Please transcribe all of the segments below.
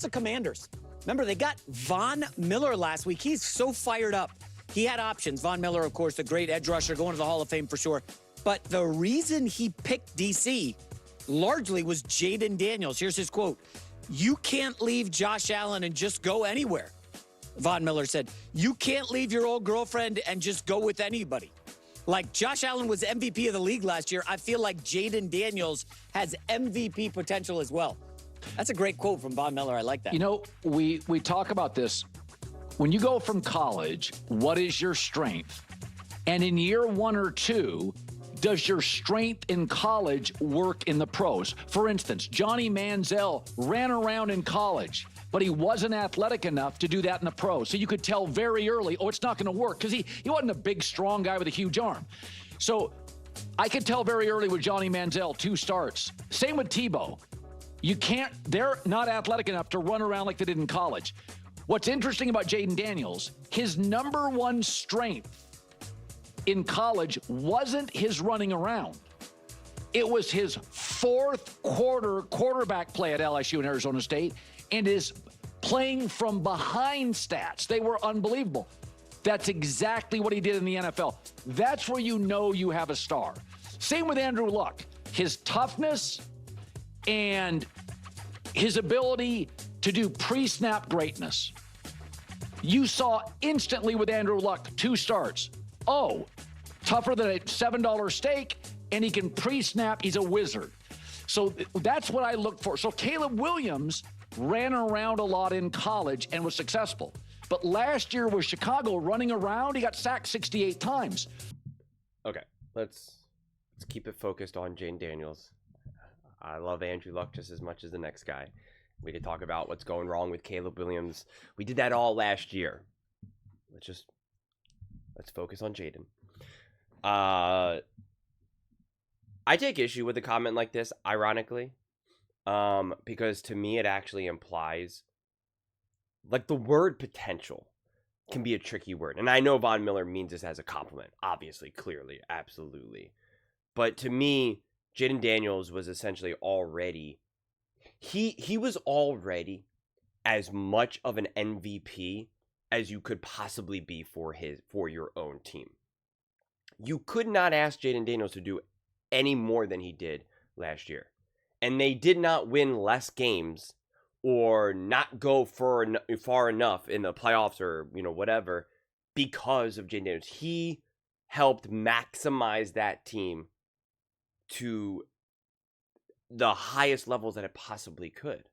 the Commanders. Remember, they got Von Miller last week. He's so fired up. He had options. Von Miller, of course, the great edge rusher, going to the Hall of Fame for sure. But the reason he picked D.C. largely was Jayden Daniels. Here's his quote. "You can't leave Josh Allen and just go anywhere." Von Miller said, "You can't leave your old girlfriend and just go with anybody." Like, Josh Allen was MVP of the league last year. I feel like Jayden Daniels has MVP potential as well. That's a great quote from Von Miller. I like that. You know, we talk about this. When you go from college, what is your strength? And in year 1 or 2, does your strength in college work in the pros? For instance, Johnny Manziel ran around in college, but he wasn't athletic enough to do that in the pros. So you could tell very early, oh, it's not going to work, because he wasn't a big, strong guy with a huge arm. So I could tell very early with Johnny Manziel, 2 starts. Same with Tebow. They're not athletic enough to run around like they did in college. What's interesting about Jayden Daniels, his number 1 strength in college wasn't his running around. It was his 4th quarter quarterback play at LSU and Arizona State and his playing from behind stats. They were unbelievable. That's exactly what he did in the NFL. That's where you know you have a star. Same with Andrew Luck. His toughness and his ability to do pre-snap greatness. You saw instantly with Andrew Luck, 2 starts. Oh, tougher than a $7 steak, and he can pre-snap. He's a wizard. So that's what I look for. So Caleb Williams ran around a lot in college and was successful. But last year with Chicago running around, he got sacked 68 times. Okay, let's keep it focused on Jayden Daniels. I love Andrew Luck just as much as the next guy. We could talk about what's going wrong with Caleb Williams. We did that all last year. Let's focus on Jayden. I take issue with a comment like this, ironically, because to me it actually implies, like, the word potential can be a tricky word. And I know Von Miller means this as a compliment, obviously, clearly, absolutely. But to me, Jayden Daniels was essentially already, he was already as much of an MVP as you could possibly be for your own team. You could not ask Jayden Daniels to do any more than he did last year. And they did not win less games or not go far enough in the playoffs or, whatever, because of Jayden Daniels. He helped maximize that team to the highest levels that it possibly could.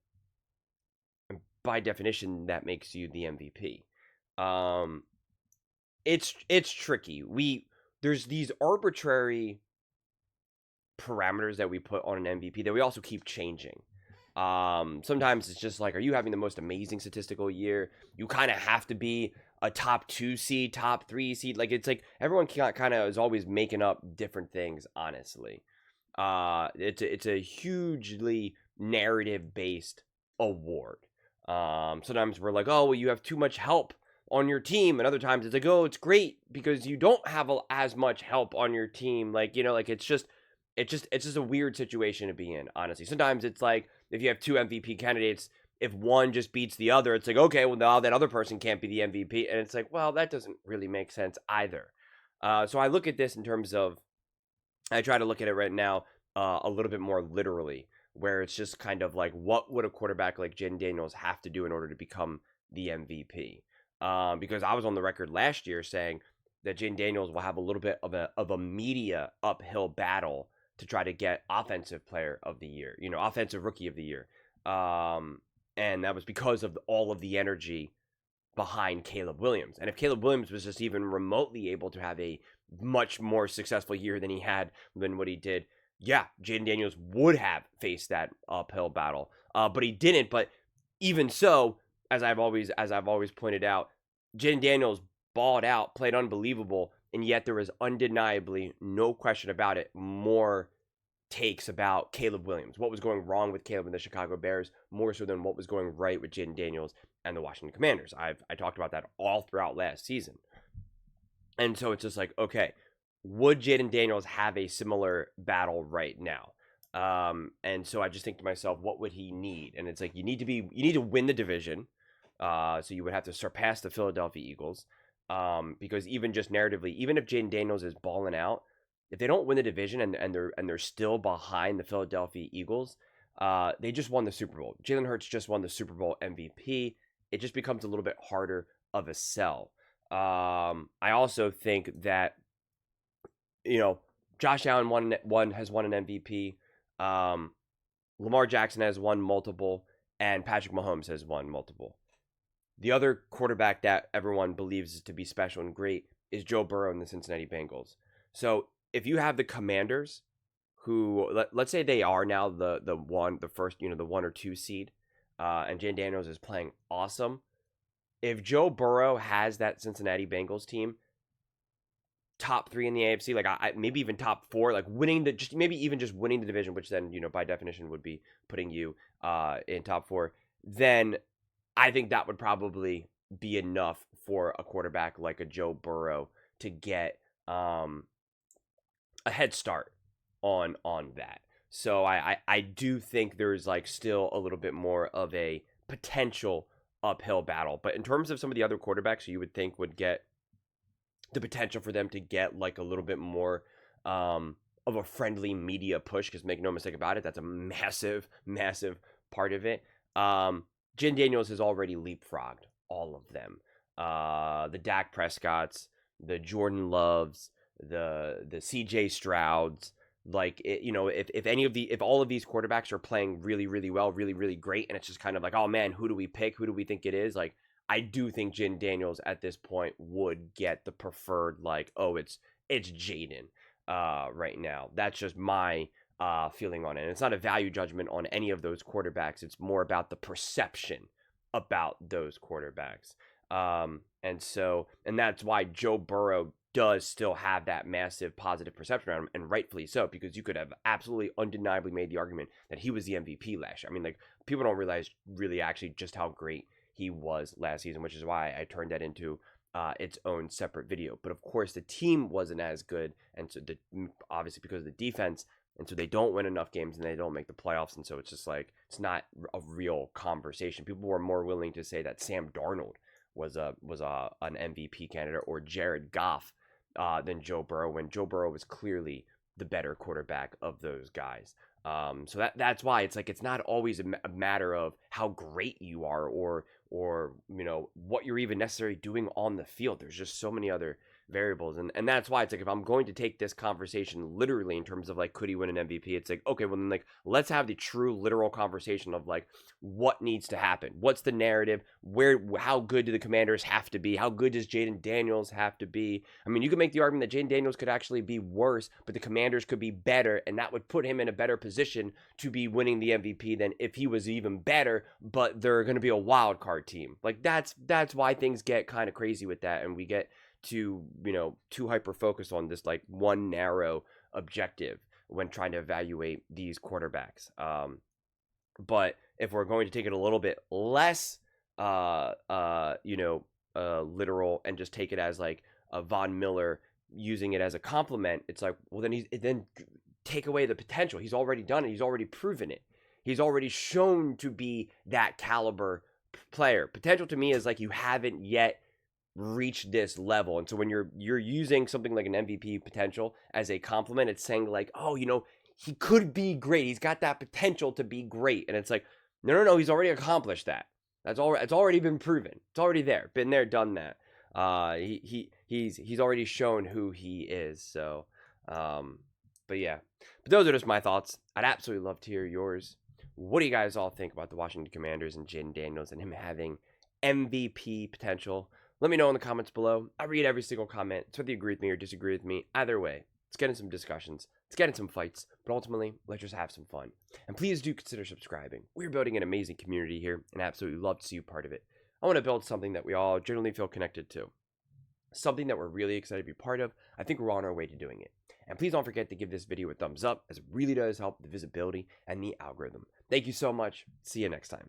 And by definition, that makes you the MVP. It's tricky. There's these arbitrary parameters that we put on an MVP that we also keep changing. Sometimes it's just like, are you having the most amazing statistical year? You kind of have to be a top 2 seed, top 3 seed. Like, it's like everyone kind of is always making up different things, honestly. It's a hugely narrative-based award. Sometimes we're like, oh, well, you have too much help on your team, and other times it's like, oh, it's great because you don't have as much help on your team. Like, it's just a weird situation to be in, honestly. Sometimes it's like, if you have 2 MVP candidates, if one just beats the other, it's like, okay, well, now that other person can't be the MVP, and it's like, well, that doesn't really make sense either. So I look at this in terms of, I try to look at it right now a little bit more literally, where it's just kind of like, what would a quarterback like Jayden Daniels have to do in order to become the MVP? Because I was on the record last year saying that Jayden Daniels will have a little bit of a media uphill battle to try to get offensive player of the year, offensive rookie of the year. And that was because of all of the energy behind Caleb Williams. And if Caleb Williams was just even remotely able to have a much more successful year than what he did, yeah, Jayden Daniels would have faced that uphill battle. But he didn't. But even so, as I've always pointed out, Jayden Daniels balled out, played unbelievable, and yet there was undeniably, no question about it, more takes about Caleb Williams. What was going wrong with Caleb and the Chicago Bears, more so than what was going right with Jayden Daniels and the Washington Commanders. I talked about that all throughout last season. And so it's just like, okay, would Jayden Daniels have a similar battle right now? And so I just think to myself, what would he need? And it's like you need to win the division. So you would have to surpass the Philadelphia Eagles. Because even just narratively, even if Jayden Daniels is balling out, if they don't win the division and they're still behind the Philadelphia Eagles, they just won the Super Bowl. Jalen Hurts just won the Super Bowl MVP. It just becomes a little bit harder of a sell. I also think that, Josh Allen has won an MVP. Lamar Jackson has won multiple, and Patrick Mahomes has won multiple. The other quarterback that everyone believes to be special and great is Joe Burrow in the Cincinnati Bengals. So if you have the Commanders, who let's say they are now the 1 or 2 seed, and Jayden Daniels is playing awesome. If Joe Burrow has that Cincinnati Bengals team top 3 in the AFC, like maybe even top 4, like winning just winning the division, which then by definition would be putting you in top 4, then I think that would probably be enough for a quarterback like a Joe Burrow to get a head start on that. So I do think there's like still a little bit more of a potential uphill battle. But in terms of some of the other quarterbacks you would think would get the potential for them to get like a little bit more of a friendly media push, because make no mistake about it, that's a massive, massive part of it. Jayden Daniels has already leapfrogged all of them. The Dak Prescotts, the Jordan Loves, the CJ Strouds. Like, if all of these quarterbacks are playing really, really well, really, really great, and it's just kind of like, oh man, who do we pick? Who do we think it is? Like, I do think Jayden Daniels at this point would get the preferred, like, oh, it's Jayden right now. That's just my feeling on it. And it's not a value judgment on any of those quarterbacks. It's more about the perception about those quarterbacks. And that's why Joe Burrow does still have that massive positive perception around him, and rightfully so, because you could have absolutely undeniably made the argument that he was the MVP last year. I mean, like, people don't realize really actually just how great he was last season, which is why I turned that into its own separate video. But of course, the team wasn't as good, and so obviously because of the defense, and so they don't win enough games and they don't make the playoffs, and so it's just like it's not a real conversation. People were more willing to say that Sam Darnold was an MVP candidate, or Jared Goff, than Joe Burrow, when Joe Burrow was clearly the better quarterback of those guys. So that's why it's like it's not always a matter of how great you are or what you're even necessarily doing on the field. There's just so many other variables, and that's why it's like, if I'm going to take this conversation literally in terms of like, could he win an MVP, it's like, okay, well then, like, let's have the true literal conversation of like, what needs to happen, what's the narrative, how good do the Commanders have to be, how good does Jayden Daniels have to be. I mean, you could make the argument that Jayden Daniels could actually be worse, but the Commanders could be better, and that would put him in a better position to be winning the MVP than if he was even better, but they're going to be a wild card team. Like, that's why things get kind of crazy with that, and we get too hyper focused on this like one narrow objective when trying to evaluate these quarterbacks. But if we're going to take it a little bit less literal, and just take it as like a Von Miller using it as a compliment, it's like, well, then take away the potential. He's already done it. He's already proven it. He's already shown to be that caliber player. Potential to me is like, you haven't yet reach this level. And so when you're using something like an MVP potential as a compliment, it's saying like, oh, he could be great, he's got that potential to be great. And it's like, no, he's already accomplished that. It's already been proven. It's already there, been there, done that. He's already shown who he is. So but yeah, but those are just my thoughts. I'd absolutely love to hear yours. What do you guys all think about the Washington Commanders and Jayden Daniels and him having MVP potential? Let me know in the comments below. I read every single comment. It's whether you agree with me or disagree with me. Either way, let's get in some discussions. Let's get in some fights. But ultimately, let's just have some fun. And please do consider subscribing. We're building an amazing community here, and I absolutely love to see you part of it. I want to build something that we all generally feel connected to. Something that we're really excited to be part of. I think we're on our way to doing it. And please don't forget to give this video a thumbs up, as it really does help the visibility and the algorithm. Thank you so much. See you next time.